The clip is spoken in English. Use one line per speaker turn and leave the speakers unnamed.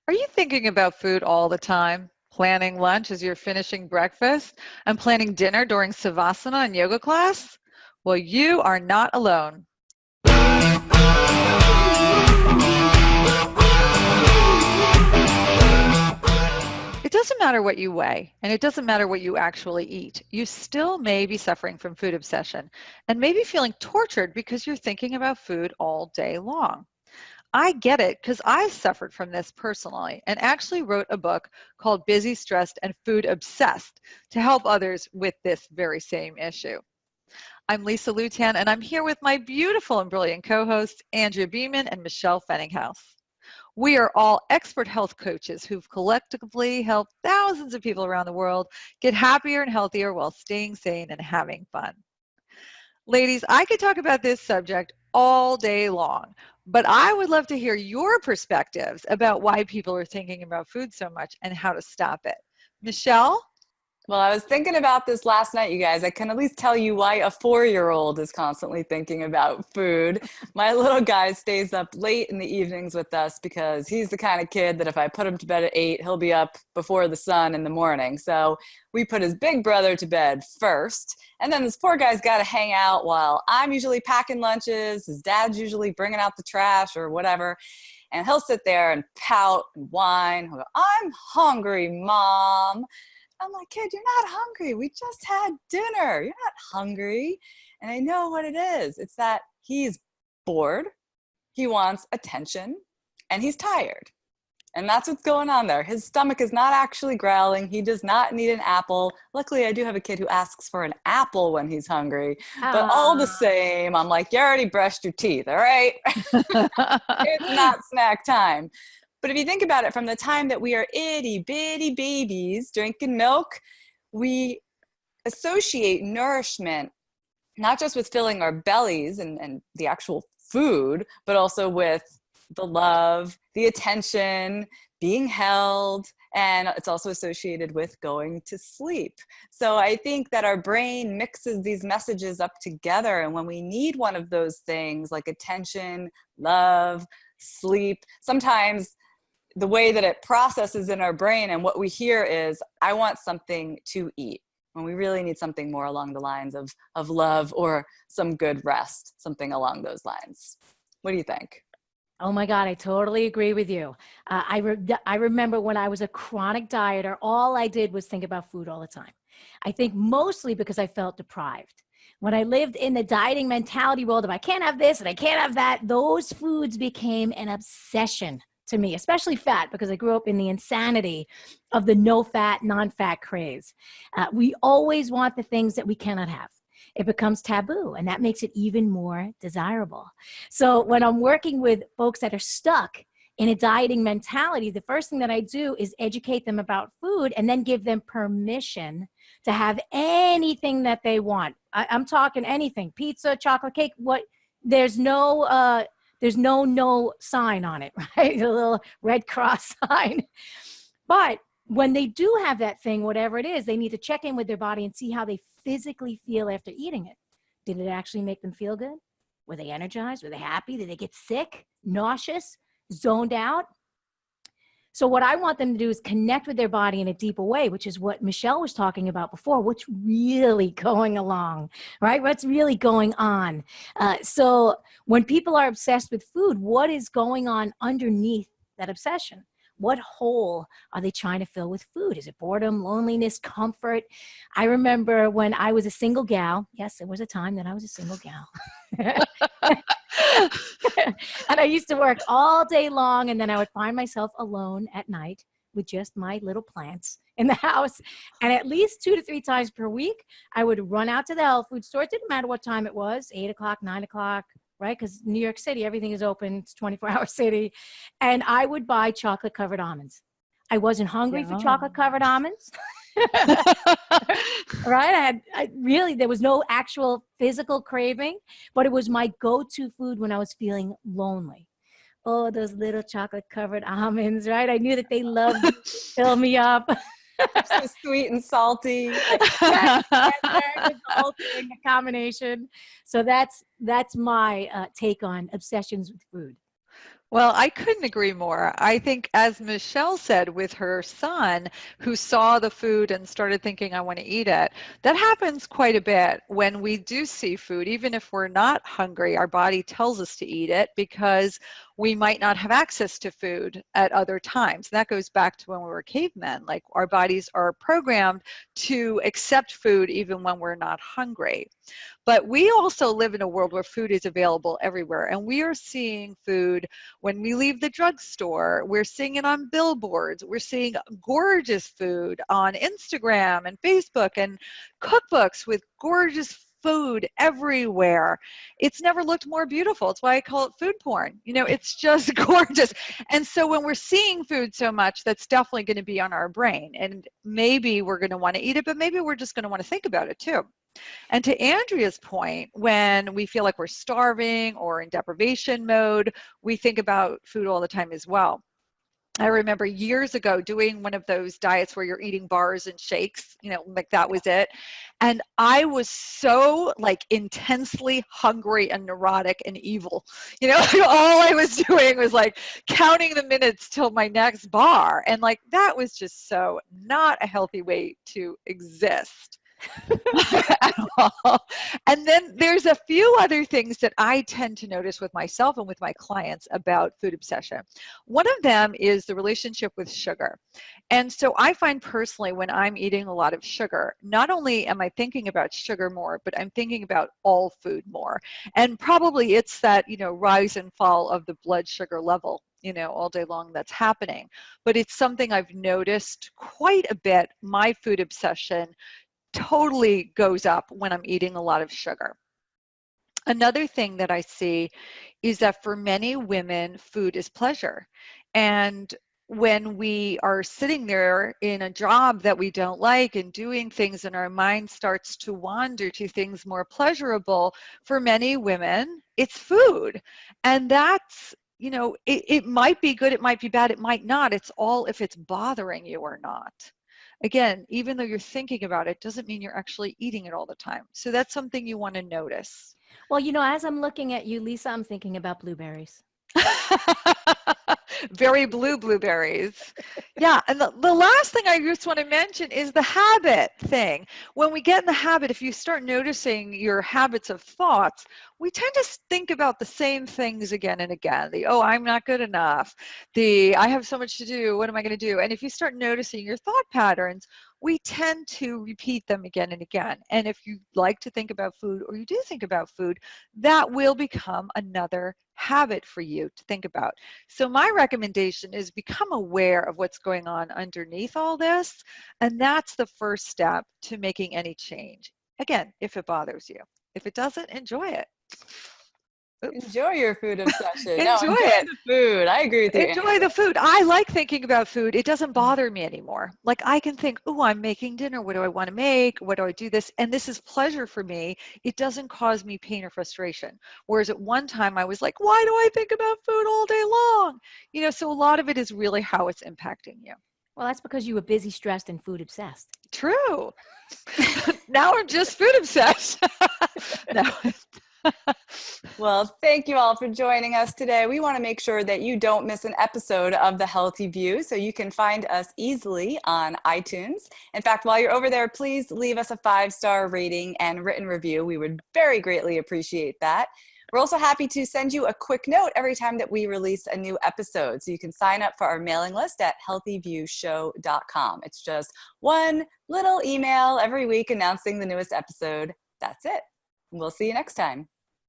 Are you thinking about food all the time? Planning lunch as you're finishing breakfast and planning dinner during Savasana and yoga class? Well, you are not alone. It doesn't matter what you weigh, and it doesn't matter what you actually eat. You still may be suffering from food obsession and maybe feeling tortured because you're thinking about food all day long. I get it because I suffered from this personally and actually wrote a book called Busy, Stressed, and Food Obsessed to help others with this very same issue. I'm Lisa Lutan, and I'm here with my beautiful and brilliant co-hosts, Andrea Beeman and Michelle Fenninghaus. We are all expert health coaches who've collectively helped thousands of people around the world get happier and healthier while staying sane and having fun. Ladies, I could talk about this subject all day long, but I would love to hear your perspectives about why people are thinking about food so much and how to stop it. Michelle?
Well, I was thinking about this last night, you guys. I can at least tell you why a 4-year-old is constantly thinking about food. My little guy stays up late in the evenings with us because he's the kind of kid that if I put him to bed at 8, he'll be up before the sun in the morning. So we put his big brother to bed first. And then this poor guy's got to hang out while I'm usually packing lunches. His dad's usually bringing out the trash or whatever. And he'll sit there and pout and whine. He'll go, "I'm hungry, Mom." I'm like, "Kid, you're not hungry. We just had dinner. You're not hungry." And I know what it is. It's that he's bored, he wants attention, and he's tired. And that's what's going on there. His stomach is not actually growling. He does not need an apple. Luckily, I do have a kid who asks for an apple when he's hungry. But all the same, I'm like, "You already brushed your teeth, all right?" It's not snack time. But if you think about it, from the time that we are itty bitty babies drinking milk, we associate nourishment not just with filling our bellies and the actual food, but also with the love, the attention, being held, and it's also associated with going to sleep. So I think that our brain mixes these messages up together, and when we need one of those things like attention, love, sleep, sometimes the way that it processes in our brain and what we hear is, "I want something to eat," when we really need something more along the lines of love or some good rest, something along those lines. What do you think?
Oh my God, I totally agree with you. I remember when I was a chronic dieter, all I did was think about food all the time. I think mostly because I felt deprived. When I lived in the dieting mentality world, if I can't have this and I can't have that, those foods became an obsession to me, especially fat, because I grew up in the insanity of the no fat, non-fat craze. We always want the things that we cannot have. It becomes taboo, and that makes it even more desirable. So when I'm working with folks that are stuck in a dieting mentality, the first thing that I do is educate them about food and then give them permission to have anything that they want. I'm talking anything, pizza, chocolate cake, there's no sign on it, right? A little red cross sign. But when they do have that thing, whatever it is, they need to check in with their body and see how they physically feel after eating it. Did it actually make them feel good? Were they energized? Were they happy? Did they get sick, nauseous, zoned out? So what I want them to do is connect with their body in a deeper way, which is what Michelle was talking about before. What's really going along, right? What's really going on? So when people are obsessed with food, what is going on underneath that obsession? What hole are they trying to fill with food? Is it boredom, loneliness, comfort? I remember when I was a single gal. Yes, there was a time that I was a single gal. And I used to work all day long, and then I would find myself alone at night with just my little plants in the house. And at least 2 to 3 times per week, I would run out to the health food store. It didn't matter what time it was, 8 o'clock, 9 o'clock, right? Because New York City, everything is open. It's a 24-hour city. And I would buy chocolate-covered almonds. I wasn't hungry for chocolate-covered almonds. Right? There was no actual physical craving, but it was my go-to food when I was feeling lonely. Oh, those little chocolate-covered almonds, right? I knew that they loved to fill me up.
So sweet and salty.
The whole thing, the combination. So that's my take on obsessions with food.
Well, I couldn't agree more. I think, as Michelle said with her son, who saw the food and started thinking, I want to eat it, that happens quite a bit when we do see food. Even if we're not hungry, our body tells us to eat it because we might not have access to food at other times. And that goes back to when we were cavemen. Like, our bodies are programmed to accept food even when we're not hungry. But we also live in a world where food is available everywhere, and we are seeing food when we leave the drugstore. We're seeing it on billboards. We're seeing gorgeous food on Instagram and Facebook, and cookbooks with gorgeous food everywhere. It's never looked more beautiful. It's why I call it food porn. You know, it's just gorgeous. And so when we're seeing food so much, that's definitely going to be on our brain. And maybe we're going to want to eat it, but maybe we're just going to want to think about it too. And to Andrea's point, when we feel like we're starving or in deprivation mode, we think about food all the time as well. I remember years ago doing one of those diets where you're eating bars and shakes, you know, like that was it. And I was so like intensely hungry and neurotic and evil. You know, all I was doing was like counting the minutes till my next bar. And like that was just so not a healthy way to exist. At all. And then there's a few other things that I tend to notice with myself and with my clients about food obsession. One of them is the relationship with sugar. And so I find personally when I'm eating a lot of sugar, not only am I thinking about sugar more, but I'm thinking about all food more. And probably it's that, you know, rise and fall of the blood sugar level, you know, all day long that's happening. But it's something I've noticed quite a bit. My food obsession totally goes up when I'm eating a lot of sugar. Another thing that I see is that for many women, food is pleasure. And when we are sitting there in a job that we don't like and doing things and our mind starts to wander to things more pleasurable, for many women, it's food. And that's, you know, it might be good, it might be bad, it might not. It's all if it's bothering you or not. Again, even though you're thinking about it, doesn't mean you're actually eating it all the time. So that's something you want to notice.
Well, you know, as I'm looking at you, Lisa, I'm thinking about blueberries.
Very blue blueberries. Yeah, and the last thing I just want to mention is the habit thing. When we get in the habit, if you start noticing your habits of thoughts, we tend to think about the same things again and again. The, oh, I'm not good enough. The, I have so much to do. What am I going to do? And if you start noticing your thought patterns, we tend to repeat them again and again. And if you like to think about food or you do think about food, that will become another habit for you to think about. So my recommendation is become aware of what's going on underneath all this. And that's the first step to making any change. Again, if it bothers you. If it doesn't, enjoy it. Oops.
Enjoy your food obsession.
Enjoy
Enjoy
it.
the food. I agree with you.
Enjoy the food. I like thinking about food. It doesn't bother me anymore. Like I can think, oh, I'm making dinner. What do I want to make? What do I do this? And this is pleasure for me. It doesn't cause me pain or frustration. Whereas at one time I was like, why do I think about food all day long? You know, so a lot of it is really how it's impacting you.
Well, that's because you were busy, stressed, and food obsessed.
True. Now I'm just food obsessed. No.
Well, thank you all for joining us today. We want to make sure that you don't miss an episode of The Healthy View, so you can find us easily on iTunes. In fact, while you're over there, please leave us a 5-star rating and written review. We would very greatly appreciate that. We're also happy to send you a quick note every time that we release a new episode. So you can sign up for our mailing list at healthyviewshow.com. It's just one little email every week announcing the newest episode. That's it. We'll see you next time.